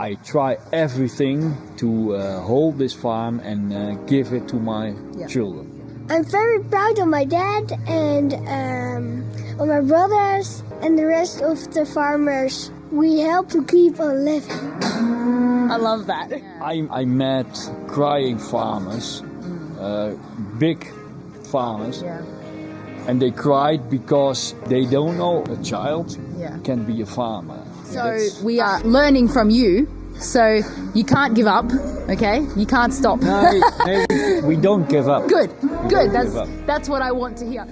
I try everything to hold this farm and give it to my children. I'm very proud of my dad and of my brothers and the rest of the farmers. We help to keep on living. I love that. I met crying farmers, big farmers, and they cried because they don't know a child can be a farmer. So we are learning from you. So you can't give up, okay? You can't stop. No, we don't give up. Good. That's what I want to hear.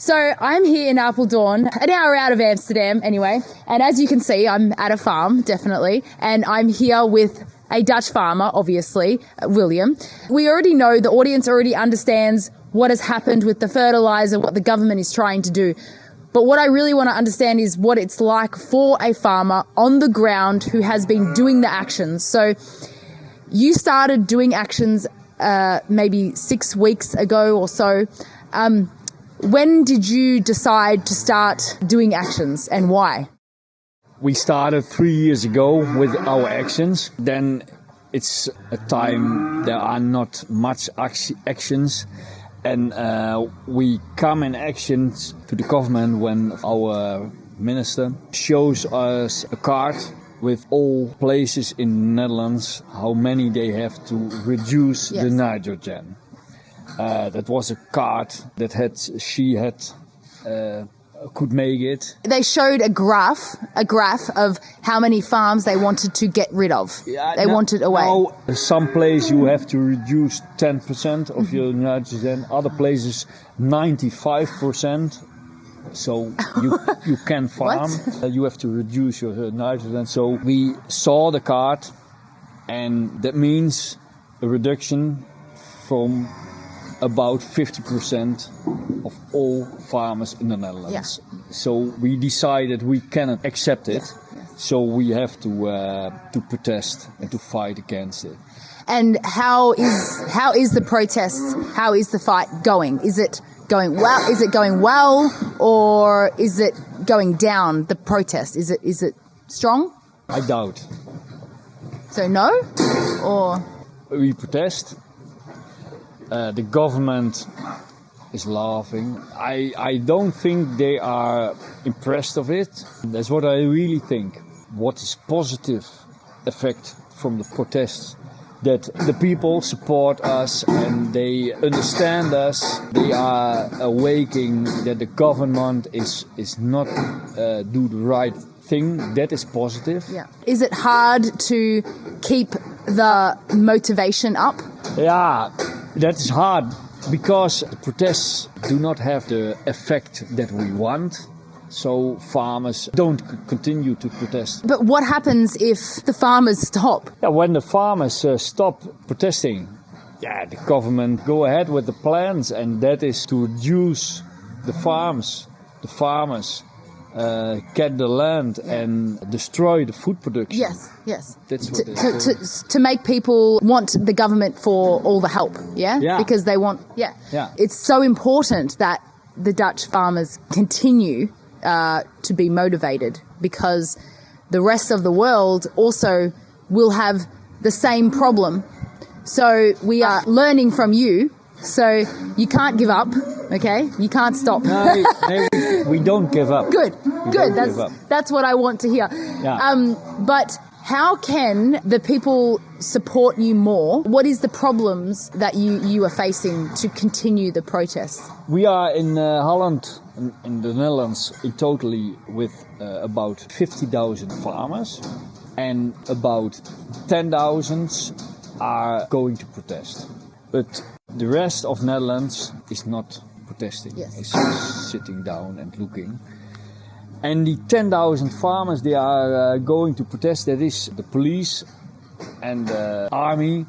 So I'm here in Apeldoorn, an hour out of Amsterdam anyway, and as you can see, I'm at a farm, definitely, and I'm here with a Dutch farmer, obviously, William. We already know, the audience already understands what has happened with the fertilizer, what the government is trying to do. But what I really want to understand is what it's like for a farmer on the ground who has been doing the actions. So you started doing actions maybe 6 weeks ago or so. When did you decide to start doing actions and why? We started 3 years ago with our actions. Then it's a time there are not much actions. And we come in actions to the government when our minister shows us a card with all places in the Netherlands, how many they have to reduce the nitrogen. That was a card that she could make it. They showed a graph of how many farms they wanted to get rid of. They wanted away. Now, some places you have to reduce 10% of your nitrogen, other places 95%. So you can farm. You have to reduce your nitrogen. So we saw the card, and that means a reduction from about 50% of all farmers in the Netherlands. So we decided we cannot accept it. So we have to protest and to fight against it. And how is the protest? How is the fight going? Is it going well? Is it going well, or is it going down? The protest, is it strong? I doubt. So no, or we protest. The government is laughing. I don't think they are impressed of it. That's what I really think. What is positive effect from the protests? That the people support us and they understand us. They are awakening that the government is not do the right thing. That is positive. Yeah. Is it hard to keep the motivation up? Yeah. That is hard because the protests do not have the effect that we want. So farmers don't continue to protest. But what happens if the farmers stop? Yeah, when the farmers stop protesting, the government go ahead with the plans, and that is to reduce the farmers, get the land and destroy the food production. Yes. That's what to make people want the government for all the help, because they want, It's so important that the Dutch farmers continue to be motivated, because the rest of the world also will have the same problem. So we are learning from you. So you can't give up, okay? You can't stop. No, we don't give up. Good. That's what I want to hear. Yeah. But how can the people support you more? What is the problems that you are facing to continue the protest? We are in Holland, in the Netherlands, in totally with about 50,000 farmers. and about 10,000 are going to protest. But the rest of Netherlands is not protesting. Yes. It's just sitting down and looking. And the 10,000 farmers, they are going to protest. That is the police and the army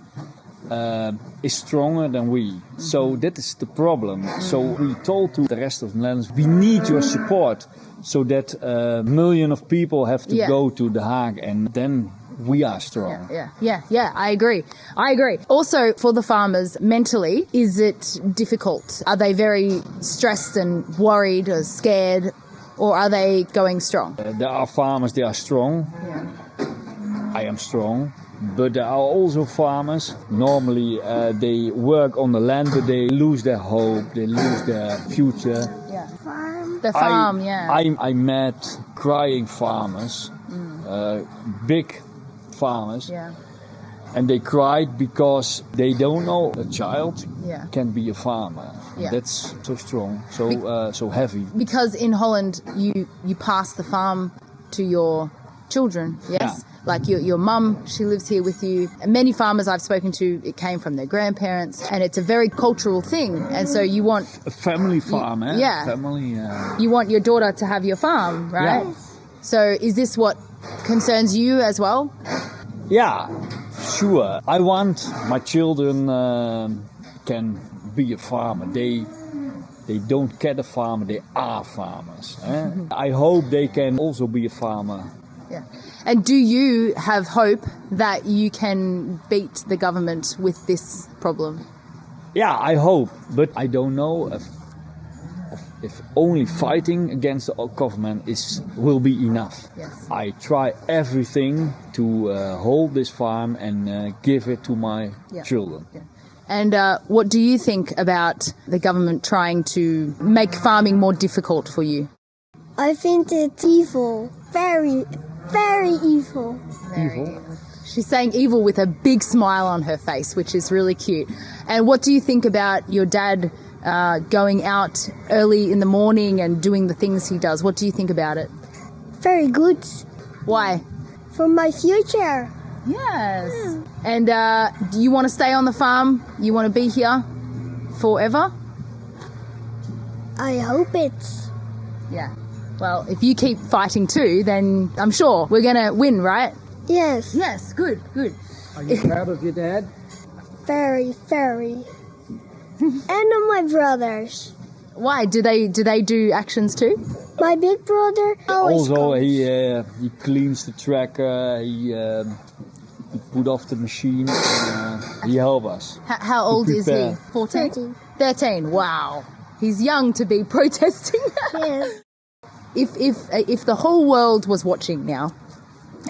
is stronger than we. So that is the problem. So we told to the rest of the Netherlands, we need your support so that a million of people have to go to The Hague, and then we are strong. Yeah, I agree. Also, for the farmers, mentally, is it difficult? Are they very stressed and worried or scared, or are they going strong? There are farmers, they are strong. Yeah. I am strong. But there are also farmers, normally they work on the land, but they lose their hope, they lose their future. Yeah. Farm. The farm, I met crying farmers, big farmers, Yeah. and they cried because they don't know a child Yeah. can be a farmer. Yeah. That's so strong, so heavy. Because in Holland, you pass the farm to your children, yes? Yeah. Like your mum, she lives here with you. And many farmers I've spoken to, it came from their grandparents, and it's a very cultural thing. And so you want A family farm, eh? yeah. Family. you want your daughter to have your farm, right? Yeah. So is this what concerns you as well? Yeah, sure. I want my children can be a farmer. They don't get a farmer, they are farmers. Eh? I hope they can also be a farmer. Yeah. And do you have hope that you can beat the government with this problem? Yeah, I hope, but I don't know if only fighting against the government will be enough. Yes. I try everything to hold this farm and give it to my children. Yeah. And what do you think about the government trying to make farming more difficult for you? I think it's evil. Very, very evil. Evil? She's saying evil with a big smile on her face, which is really cute. And what do you think about your dad going out early in the morning and doing the things he does? What do you think about it? Very good. Why? For my future. Yes. And do you want to stay on the farm? You want to be here forever? I hope it's. Yeah. Well, if you keep fighting too, then I'm sure we're going to win, right? Yes. Yes, good. Are you proud of your dad? Very, very. And of my brothers. Why? Do they do actions too? My big brother always Also, comes. he cleans the tractor, he put off the machine, and he helps us. How old is he? prepare. 14? 13. 13. Wow. He's young to be protesting. Yes. If the whole world was watching now,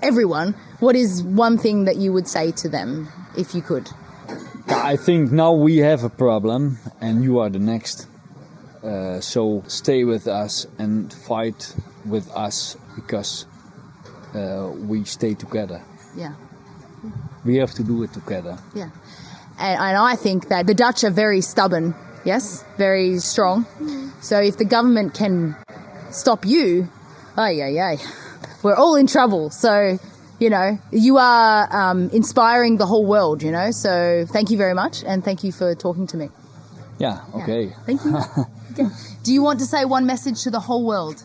everyone, what is one thing that you would say to them if you could? I think now we have a problem, and you are the next. So stay with us and fight with us because we stay together. Yeah. We have to do it together. Yeah. And I think that the Dutch are very stubborn, yes, very strong. So if the government can stop you, we're all in trouble. So, you are inspiring the whole world, So thank you very much, and thank you for talking to me. Yeah, okay. Thank you. Okay. Do you want to say one message to the whole world?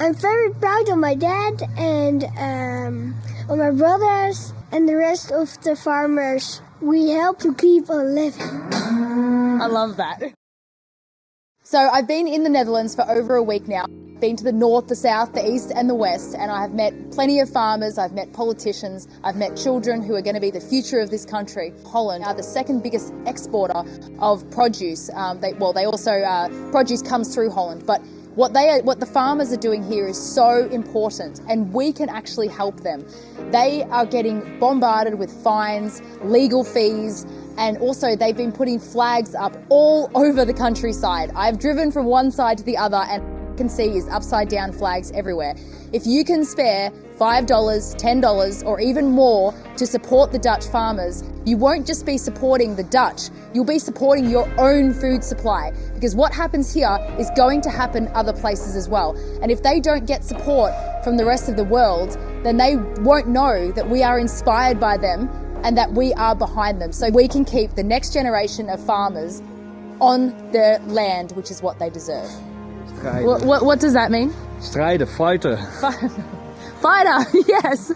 I'm very proud of my dad and of my brothers and the rest of the farmers. We help to keep on living. I love that. So I've been in the Netherlands for over a week now. Been to the north, the south, the east and the west, and I have met plenty of farmers, I've met politicians, I've met children who are going to be the future of this country. Holland are the second biggest exporter of produce. They also produce comes through Holland, but what the farmers are doing here is so important, and we can actually help them. They are getting bombarded with fines, legal fees, and also they've been putting flags up all over the countryside. I've driven from one side to the other, and can see is upside down flags everywhere. If you can spare $5, $10 or even more to support the Dutch farmers, you won't just be supporting the Dutch, you'll be supporting your own food supply, because what happens here is going to happen other places as well. And if they don't get support from the rest of the world, then they won't know that we are inspired by them and that we are behind them. So we can keep the next generation of farmers on their land, which is what they deserve. Strijden. What does that mean? Strijden, fighter. Fighter, yes.